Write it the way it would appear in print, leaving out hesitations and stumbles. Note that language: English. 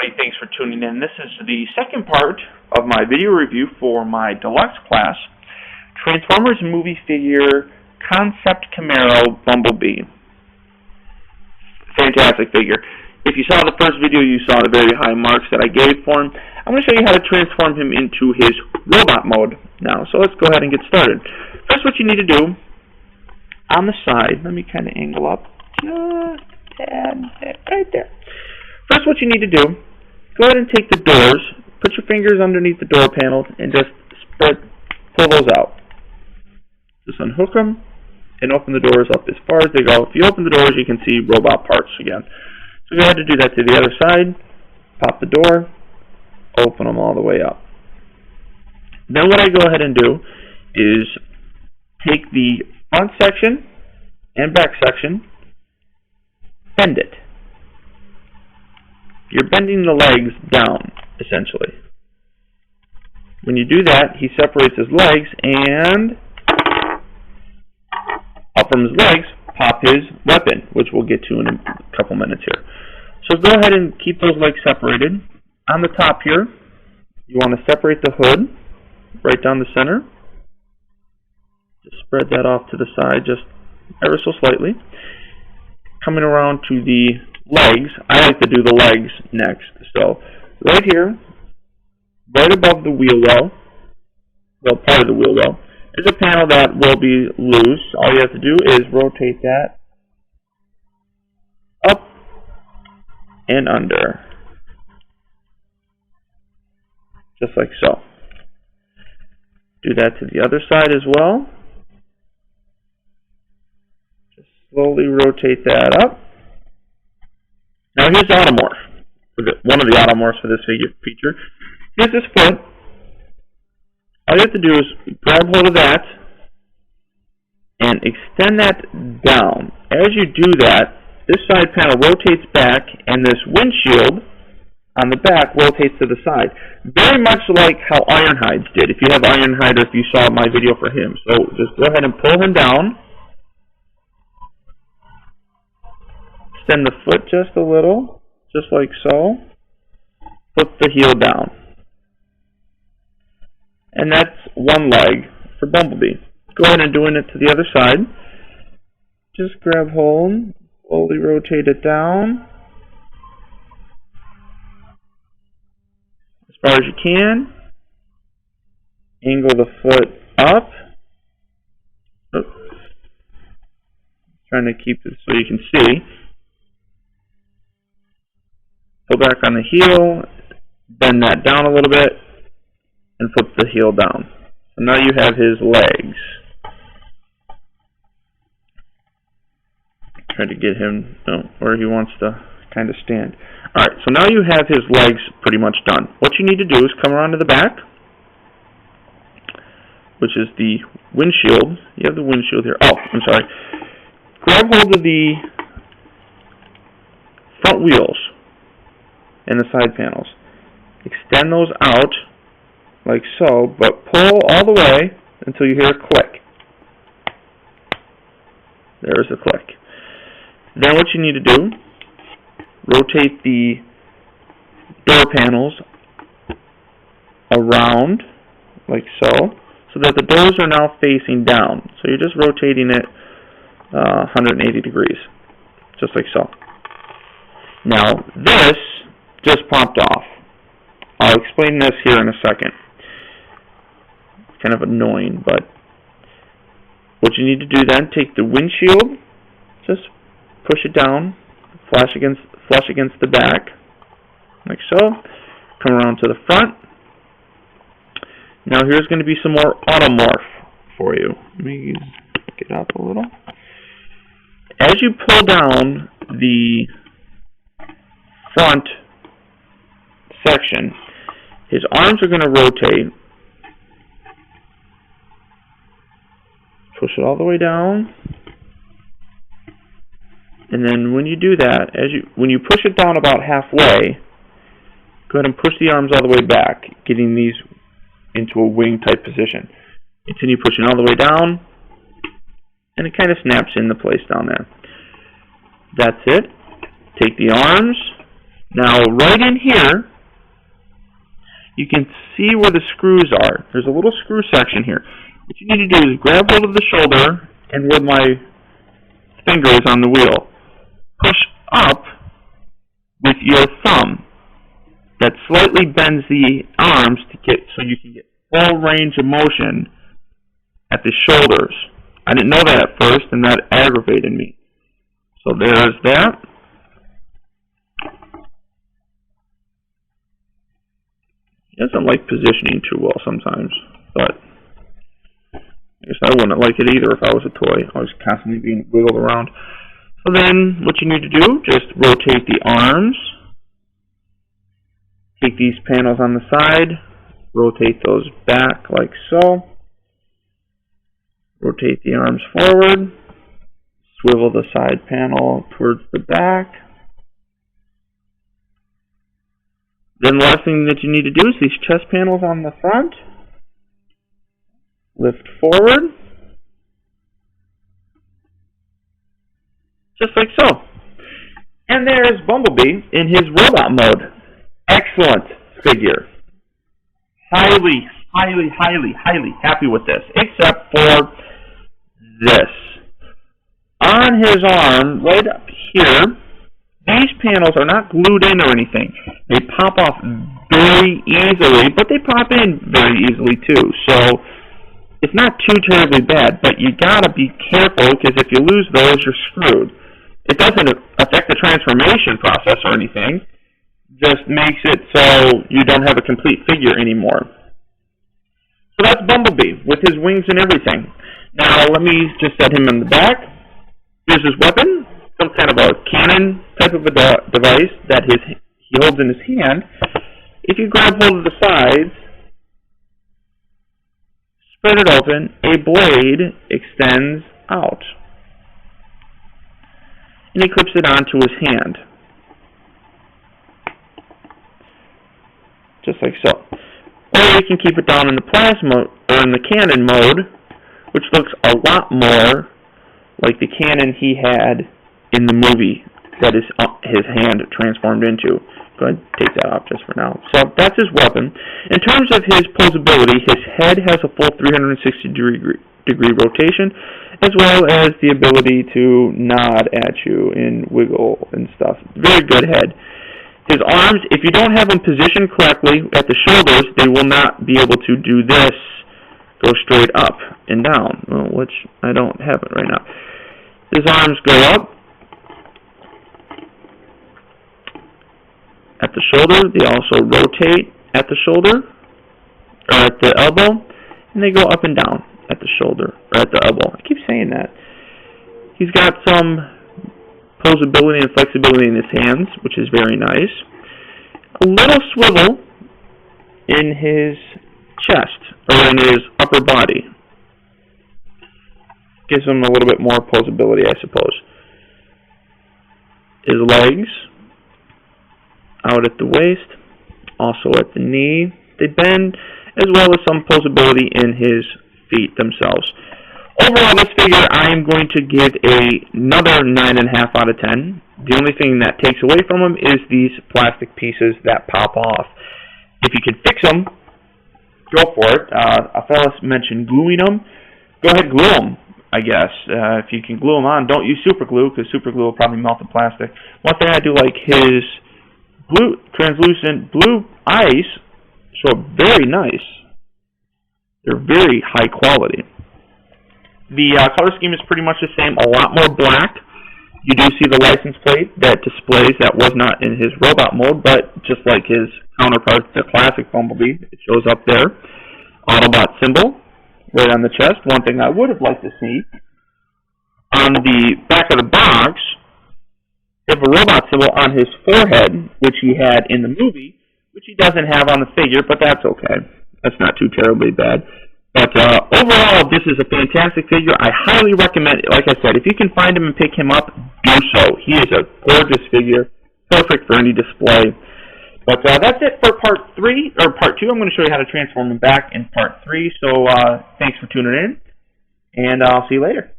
everybody, thanks for tuning in. This is the second part of my video review for my deluxe class, Transformers movie figure concept Camaro Bumblebee. Fantastic figure. If you saw the first video, you saw the very high marks that I gave for him. I'm going to show you how to transform him into his robot mode now. So let's go ahead and get started. First, what you need to do, on the side, let me kind of angle up just a tad, right there. First, what you need to do, go ahead and take the doors, put your fingers underneath the door panels, and just pull those out. Just unhook them and open the doors up as far as they go. If you open the doors, you can see robot parts again. So go ahead and do that to the other side. Pop the door, open them all the way up. Then what I go ahead and do is take the front section and back section, bend it. You're bending the legs down, essentially. When you do that, he separates his legs, and up from his legs, pop his weapon, which we'll get to in a couple minutes here. So go ahead and keep those legs separated. On the top here, you want to separate the hood right down the center. Just spread that off to the side just ever so slightly. Coming around to the legs, I like to do the legs next. So right here, right above the wheel well, part of the wheel well, is a panel that will be loose. All you have to do is rotate that up and under, just like so. Do that to the other side as well. Just slowly rotate that up. Now here's the automorph, one of the automorphs for this feature. Here's this foot. All you have to do is grab hold of that and extend that down. As you do that, this side panel rotates back, and this windshield on the back rotates to the side. Very much like how Ironhide's did, if you have Ironhide or if you saw my video for him. So just go ahead and pull him down. Extend the foot just a little, just like so. Flip the heel down. And that's one leg for Bumblebee. Go ahead and doing it to the other side. Just grab hold, slowly rotate it down as far as you can. Angle the foot up. Oops. Trying to keep it so you can see. Pull back on the heel, bend that down a little bit, and flip the heel down. So now you have his legs. Try to get him where he wants to kind of stand. Alright, so now you have his legs pretty much done. What you need to do is come around to the back, which is the windshield. You have the windshield here. Oh, I'm sorry. Grab hold of the front wheels and the side panels. Extend those out like so, but pull all the way until you hear a click. There's a click. Then what you need to do, rotate the door panels around like so that the doors are now facing down. So you're just rotating it 180 degrees, just like so. Now this just popped off. I'll explain this here in a second. It's kind of annoying, but what you need to do then, take the windshield, just push it down, flush against the back, like so. Come around to the front. Now here's going to be some more automorph for you. Let me get up a little. As you pull down the front section, his arms are going to rotate. Push it all the way down. And then when you do that, when you push it down about halfway, go ahead and push the arms all the way back, getting these into a wing type position. Continue pushing all the way down, and it kind of snaps into place down there. That's it. Take the arms, Now, right in here, you can see where the screws are. There's a little screw section here. What you need to do is grab hold of the shoulder, and with my finger is on the wheel, push up with your thumb. That slightly bends the arms to get so you can get full range of motion at the shoulders. I didn't know that at first, and that aggravated me. So there's that. He doesn't like positioning too well sometimes, but I guess I wouldn't like it either if I was a toy. I was constantly being wiggled around. So then what you need to do, just rotate the arms. Take these panels on the side, rotate those back like so. Rotate the arms forward. Swivel the side panel towards the back. Then the last thing that you need to do is these chest panels on the front. Lift forward. Just like so. And there's Bumblebee in his robot mode. Excellent figure. Highly happy with this. Except for this. On his arm, right up here, these panels are not glued in or anything. They pop off very easily, but they pop in very easily too. So it's not too terribly bad, but you gotta be careful because if you lose those, you're screwed. It doesn't affect the transformation process or anything. Just makes it so you don't have a complete figure anymore. So that's Bumblebee with his wings and everything. Now let me just set him in the back. Here's his weapon, some kind of a cannon type of a device that he holds in his hand. If you grab hold of the sides, spread it open, a blade extends out. And he clips it onto his hand. Just like so. Or you can keep it down in the plasma, or in the cannon mode, which looks a lot more like the cannon he had in the movie that is his hand transformed into. Go ahead and take that off just for now. So that's his weapon. In terms of his posability, his head has a full 360-degree rotation, as well as the ability to nod at you and wiggle and stuff. Very good head. His arms, if you don't have them positioned correctly at the shoulders, they will not be able to do this, go straight up and down, well, which I don't have it right now. His arms go up at the shoulder. They also rotate at the shoulder, or at the elbow, and they go up and down at the shoulder, or at the elbow. I keep saying that. He's got some posability and flexibility in his hands, which is very nice. A little swivel in his chest, or in his upper body. Gives him a little bit more posability, I suppose. His legs, out at the waist, also at the knee, they bend, as well as some posability in his feet themselves. Overall, this figure, I am going to give another 9.5 out of 10. The only thing that takes away from him is these plastic pieces that pop off. If you can fix them, go for it. A fellow mentioned gluing them. Go ahead, glue them, I guess. If you can glue them on, don't use super glue, because super glue will probably melt the plastic. One thing I do like, his blue, translucent blue eyes show very nice. They're very high quality. The color scheme is pretty much the same, a lot more black. You do see the license plate that displays that was not in his robot mode, but just like his counterpart, the classic Bumblebee, it shows up there. Autobot symbol right on the chest. One thing I would have liked to see, on the back of the box, they have a robot symbol on his forehead, which he had in the movie, which he doesn't have on the figure, but that's okay. That's not too terribly bad. But overall, this is a fantastic figure. I highly recommend it. Like I said, if you can find him and pick him up, do so. He is a gorgeous figure, perfect for any display. But that's it for part 3, or part 2. I'm going to show you how to transform him back in part 3. So thanks for tuning in, and I'll see you later.